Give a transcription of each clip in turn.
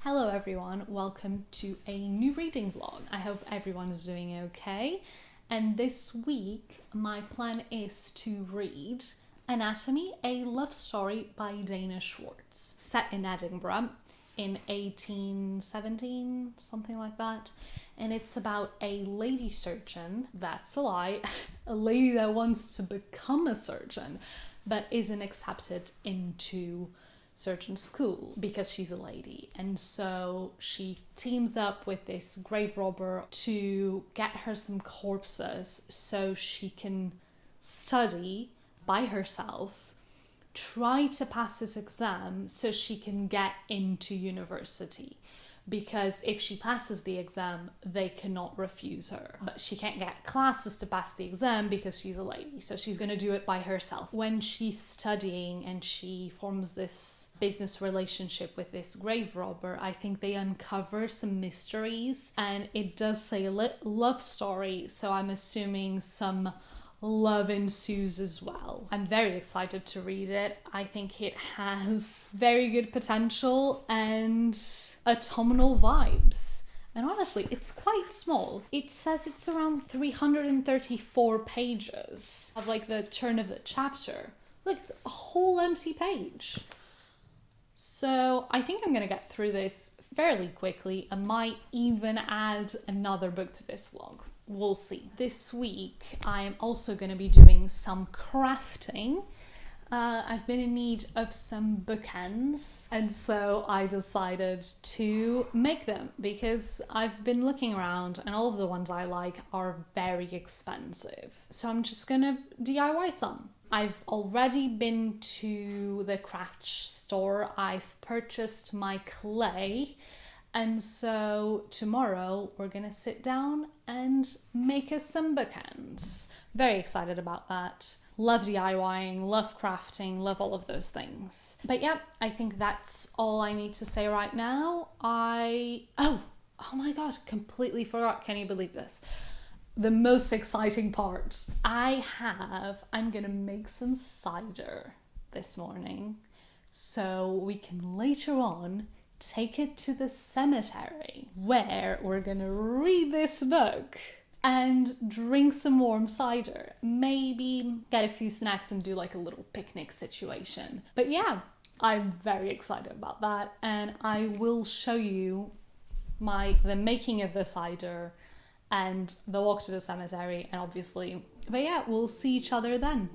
Hello everyone, welcome to a new reading vlog. I hope everyone is doing okay. And this week my plan is to read Anatomy, a love story by Dana Schwartz, set in Edinburgh in 1817, something like that. And it's about a lady surgeon, that's a lie, a lady that wants to become a surgeon but isn't accepted into surgeon school because she's a lady, and so she teams up with this grave robber to get her some corpses so she can study by herself, try to pass this exam so she can get into university, because if she passes the exam they cannot refuse her, but she can't get classes to pass the exam because she's a lady, so she's going to do it by herself. When she's studying and she forms this business relationship with this grave robber, I think they uncover some mysteries, and it does say love story, so I'm assuming some love ensues as well. I'm very excited to read it. I think it has very good potential and autumnal vibes. And honestly, it's quite small. It says it's around 334 pages of like the turn of the chapter. Look, it's a whole empty page. So I think I'm gonna get through this fairly quickly. I might even add another book to this vlog. We'll see. This week I'm also going to be doing some crafting. I've been in need of some bookends, and so I decided to make them because I've been looking around and all of the ones I like are very expensive. So I'm just going to DIY some. I've already been to the craft store. I've purchased my clay. And so tomorrow we're going to sit down and make us some bookends. Very excited about that. Love DIYing, love crafting, love all of those things. But yeah, I think that's all I need to say right now. Oh my God, completely forgot. Can you believe this? The most exciting part. I'm going to make some cider this morning so we can later on take it to the cemetery where we're gonna read this book and drink some warm cider. Maybe get a few snacks and do like a little picnic situation. But yeah, I'm very excited about that, and I will show you the making of the cider and the walk to the cemetery, and obviously, but yeah, we'll see each other then.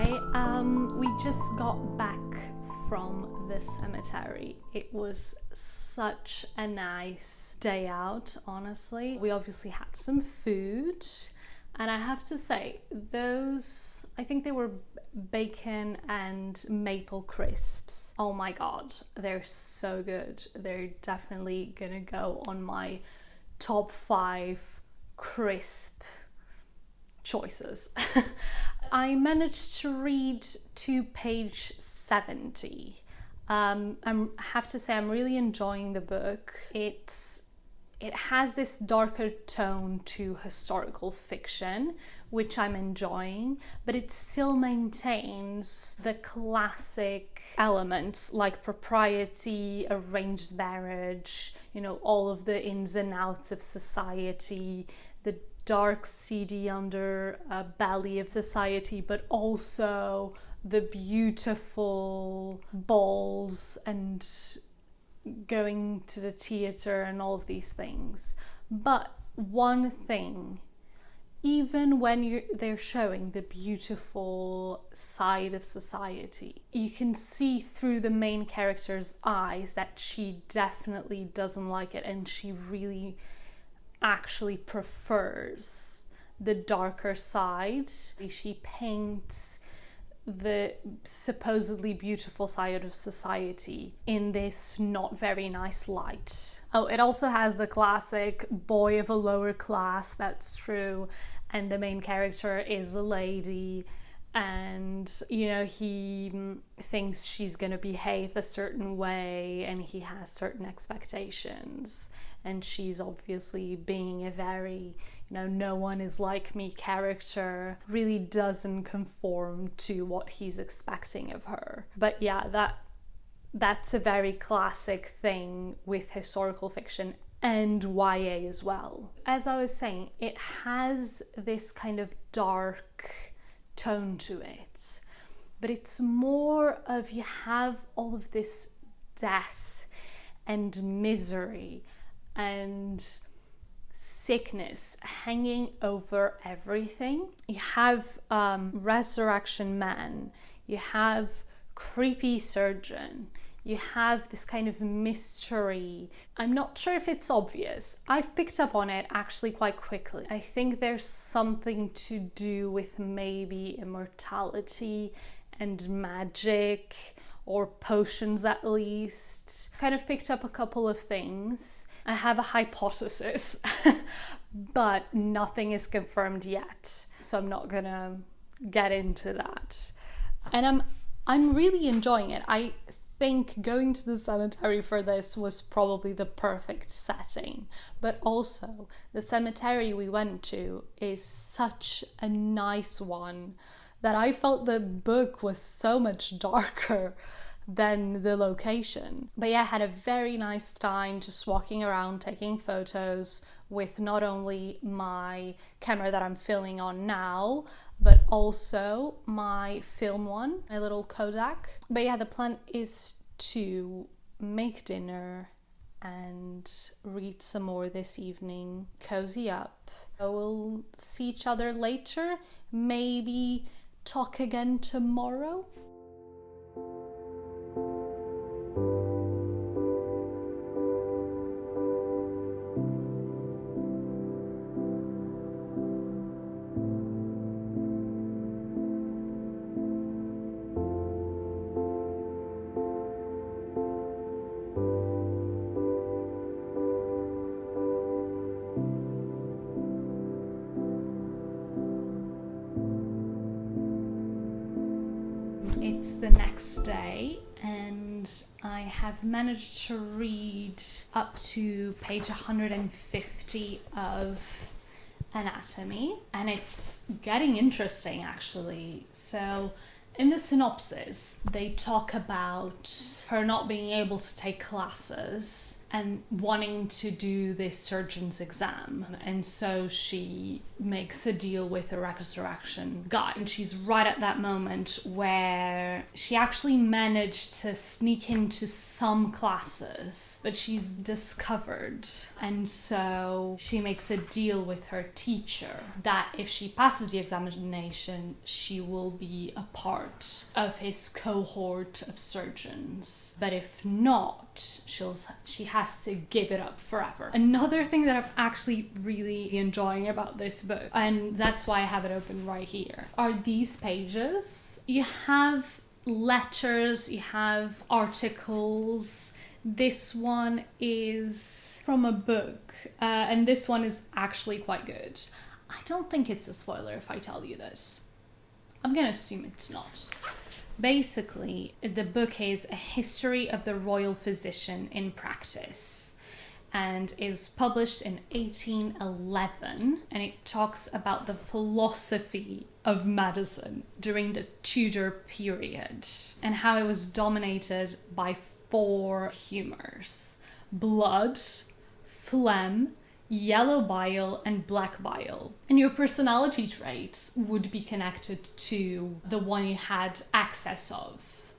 We just got back from the cemetery. It was such a nice day out, honestly. We obviously had some food, and I have to say, I think they were bacon and maple crisps. Oh my god, they're so good. They're definitely gonna go on my top 5 crisp choices. I managed to read to page 70. I have to say I'm really enjoying the book. It has this darker tone to historical fiction, which I'm enjoying, but it still maintains the classic elements like propriety, arranged marriage, all of the ins and outs of society, the dark, seedy underbelly of society, but also the beautiful balls and going to the theatre and all of these things. But one thing, even when they're showing the beautiful side of society, you can see through the main character's eyes that she definitely doesn't like it, and she really actually prefers the darker side. She paints the supposedly beautiful side of society in this not very nice light. Oh, it also has the classic boy of a lower class, that's true, and the main character is a lady, and he thinks she's gonna behave a certain way, and he has certain expectations, and she's obviously being a very no one is like me character, really doesn't conform to what he's expecting of her. But yeah, that's a very classic thing with historical fiction and YA as well. As I was saying, it has this kind of dark tone to it, but it's more of, you have all of this death and misery and sickness hanging over everything. You have Resurrection Man, you have creepy surgeon, you have this kind of mystery. I'm not sure if it's obvious. I've picked up on it actually quite quickly. I think there's something to do with maybe immortality and magic, or potions at least. Kind of picked up a couple of things. I have a hypothesis, but nothing is confirmed yet, so I'm not gonna get into that. And I'm really enjoying it. I think going to the cemetery for this was probably the perfect setting, but also the cemetery we went to is such a nice one that I felt the book was so much darker than the location. But yeah, I had a very nice time just walking around, taking photos with not only my camera that I'm filming on now, but also my film one, my little Kodak. But yeah, the plan is to make dinner and read some more this evening, cozy up. So we'll see each other later, maybe talk again tomorrow. It's the next day, and I have managed to read up to page 150 of Anatomy, and it's getting interesting actually. So in the synopsis, they talk about her not being able to take classes and wanting to do this surgeon's exam. And so she makes a deal with a resurrection guy. And she's right at that moment where she actually managed to sneak into some classes, but she's discovered. And so she makes a deal with her teacher that if she passes the examination, she will be a part of his cohort of surgeons. But if not, she has to give it up forever. Another thing that I'm actually really enjoying about this book, and that's why I have it open right here, are these pages. You have letters, you have articles. This one is from a book, and this one is actually quite good. I don't think it's a spoiler if I tell you this. I'm gonna assume it's not. Basically, the book is a history of the royal physician in practice and is published in 1811, and it talks about the philosophy of medicine during the Tudor period and how it was dominated by 4 humors: blood, phlegm, yellow bile, and black bile. And your personality traits would be connected to the one you had access of,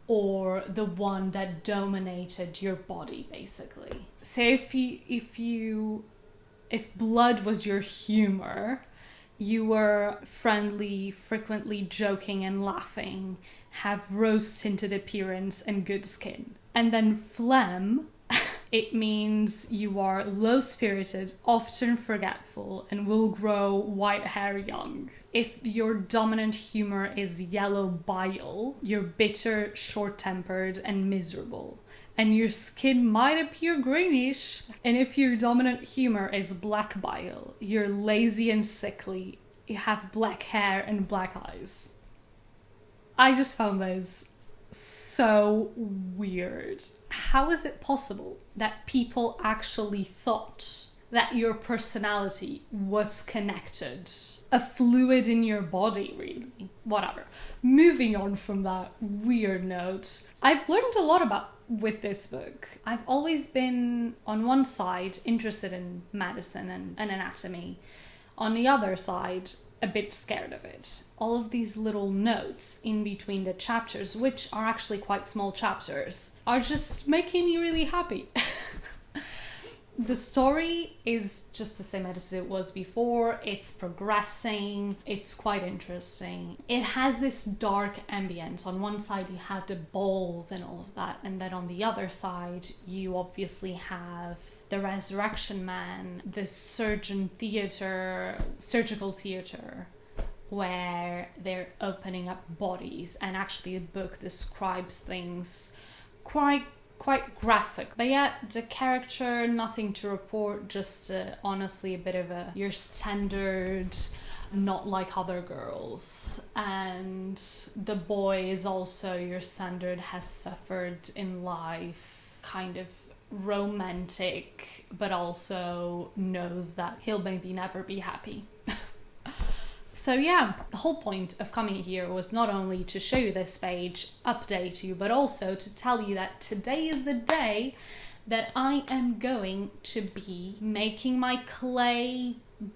or the one that dominated your body, basically. So if blood was your humor, you were friendly, frequently joking and laughing, have rose-tinted appearance and good skin. And then phlegm, it means you are low-spirited, often forgetful, and will grow white hair young. If your dominant humor is yellow bile, you're bitter, short-tempered, and miserable. And your skin might appear greenish. And if your dominant humor is black bile, you're lazy and sickly. You have black hair and black eyes. I just found those so weird. How is it possible that people actually thought that your personality was connected? A fluid in your body, really. Whatever. Moving on from that weird note, I've learned a lot with this book. I've always been, on one side, interested in medicine and anatomy. On the other side, a bit scared of it. All of these little notes in between the chapters, which are actually quite small chapters, are just making me really happy. The story is just the same as it was before. It's progressing. It's quite interesting. It has this dark ambience. On one side you have the balls and all of that, and then on the other side you obviously have the Resurrection Man, the surgical theater, where they're opening up bodies, and actually the book describes things quite graphic. But yet the character, nothing to report, just honestly a bit of your standard, not like other girls. And the boy is also your standard, has suffered in life, kind of romantic, but also knows that he'll maybe never be happy. So yeah, the whole point of coming here was not only to show you this page, update you, but also to tell you that today is the day that I am going to be making my clay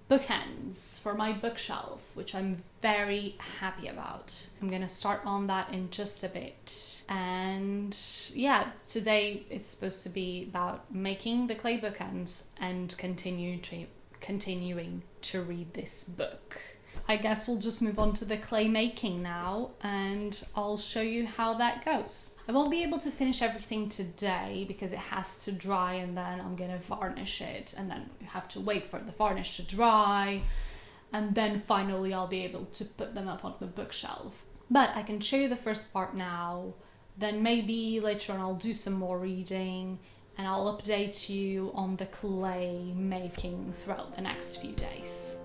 bookends for my bookshelf, which I'm very happy about. I'm gonna start on that in just a bit. And yeah, today is supposed to be about making the clay bookends and continuing to read this book. I guess we'll just move on to the clay making now, and I'll show you how that goes. I won't be able to finish everything today because it has to dry, and then I'm gonna varnish it, and then you have to wait for the varnish to dry, and then finally I'll be able to put them up on the bookshelf. But I can show you the first part now, then maybe later on I'll do some more reading, and I'll update you on the clay making throughout the next few days.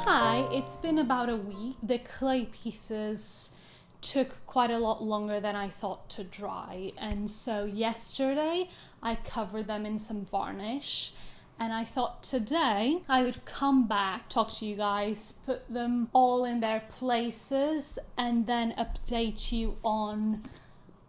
Hi, it's been about a week. The clay pieces took quite a lot longer than I thought to dry, and so yesterday I covered them in some varnish, and I thought today I would come back, talk to you guys, put them all in their places, and then update you on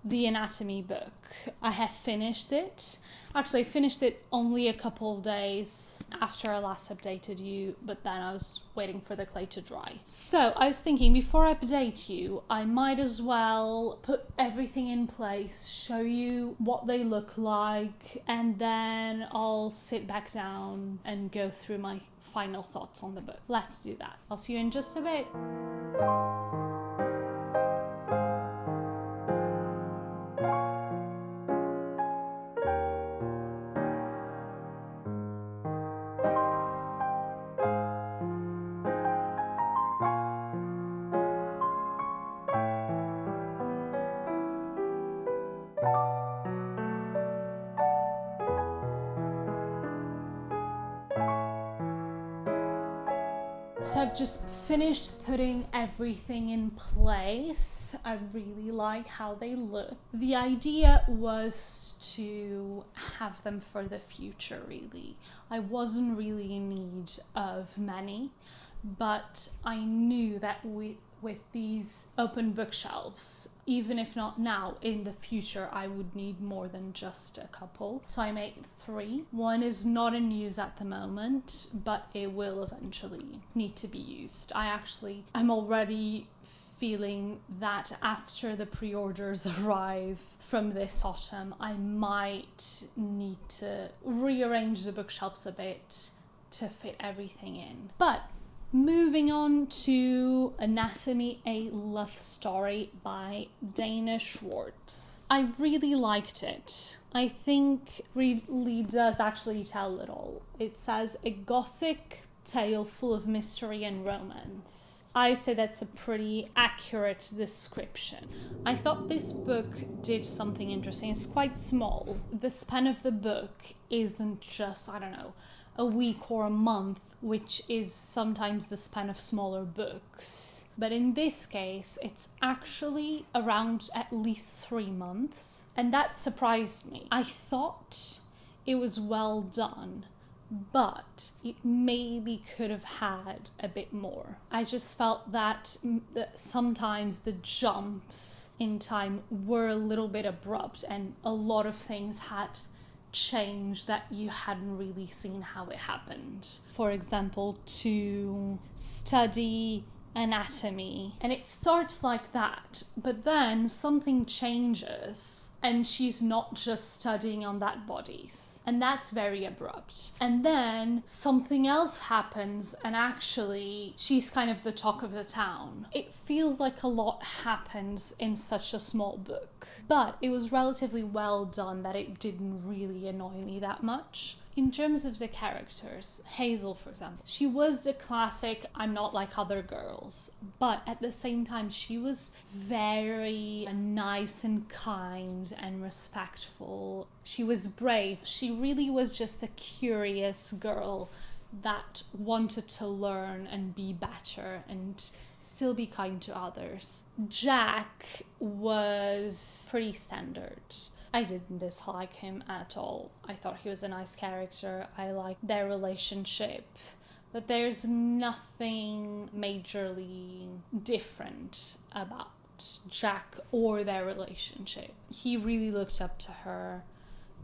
the anatomy book. I have finished it. Actually, I finished it only a couple of days after I last updated you, but then I was waiting for the clay to dry. So I was thinking, before I update you, I might as well put everything in place, show you what they look like, and then I'll sit back down and go through my final thoughts on the book. Let's do that. I'll see you in just a bit. So I've just finished putting everything in place. I really like how they look. The idea was to have them for the future, really. I wasn't really in need of many, but I knew that with these open bookshelves, even if not now, in the future, I would need more than just a couple. So I made 3. One is not in use at the moment, but it will eventually need to be used. I'm already feeling that after the pre-orders arrive from this autumn, I might need to rearrange the bookshelves a bit to fit everything in. But moving on to Anatomy, A Love Story by Dana Schwartz. I really liked it. I think really does actually tell it all. It says a gothic tale full of mystery and romance. I'd say that's a pretty accurate description. I thought this book did something interesting. It's quite small. The span of the book isn't just, a week or a month, which is sometimes the span of smaller books. But in this case, it's actually around at least 3 months. And that surprised me. I thought it was well done, but it maybe could have had a bit more. I just felt that sometimes the jumps in time were a little bit abrupt, and a lot of things had change that you hadn't really seen how it happened. For example, to study anatomy, and it starts like that, but then something changes and she's not just studying on that bodies, and that's very abrupt. And then something else happens and actually she's kind of the talk of the town. It feels like a lot happens in such a small book, but it was relatively well done that it didn't really annoy me that much. In terms of the characters, Hazel, for example, she was the classic I'm not like other girls, but at the same time she was very nice and kind and respectful. She was brave. She really was just a curious girl that wanted to learn and be better and still be kind to others. Jack was pretty standard. I didn't dislike him at all. I thought he was a nice character. I liked their relationship. But there's nothing majorly different about Jack or their relationship. He really looked up to her.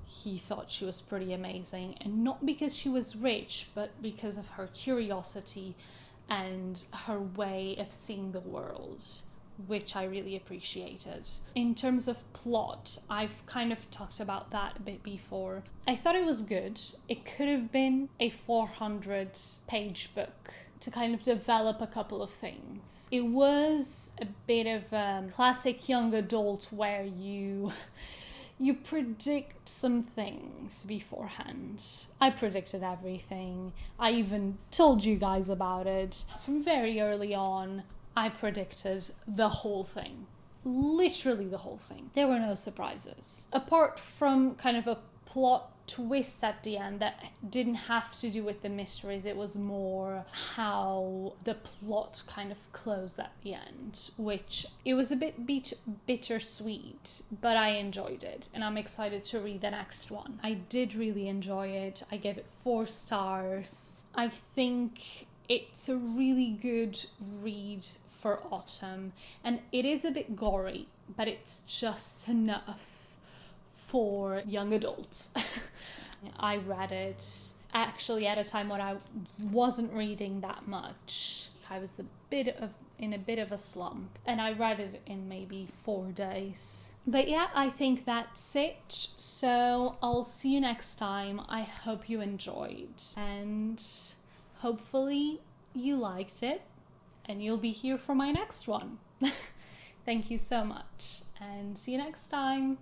He thought she was pretty amazing. And not because she was rich, but because of her curiosity and her way of seeing the world, which I really appreciated. In terms of plot, I've kind of talked about that a bit before. I thought it was good. It could have been a 400-page book to kind of develop a couple of things. It was a bit of a classic young adult where you predict some things beforehand. I predicted everything. I even told you guys about it. From very early on, I predicted the whole thing. Literally the whole thing. There were no surprises. Apart from kind of a plot twists at the end that didn't have to do with the mysteries. It was more how the plot kind of closed at the end, which it was a bit bittersweet, but I enjoyed it and I'm excited to read the next one. I did really enjoy it. I gave it 4 stars. I think it's a really good read for autumn, and it is a bit gory, but it's just enough for young adults. I read it actually at a time when I wasn't reading that much. I was in a bit of a slump, and I read it in maybe 4 days. But yeah, I think that's it. So I'll see you next time. I hope you enjoyed, and hopefully you liked it, and you'll be here for my next one. Thank you so much, and see you next time.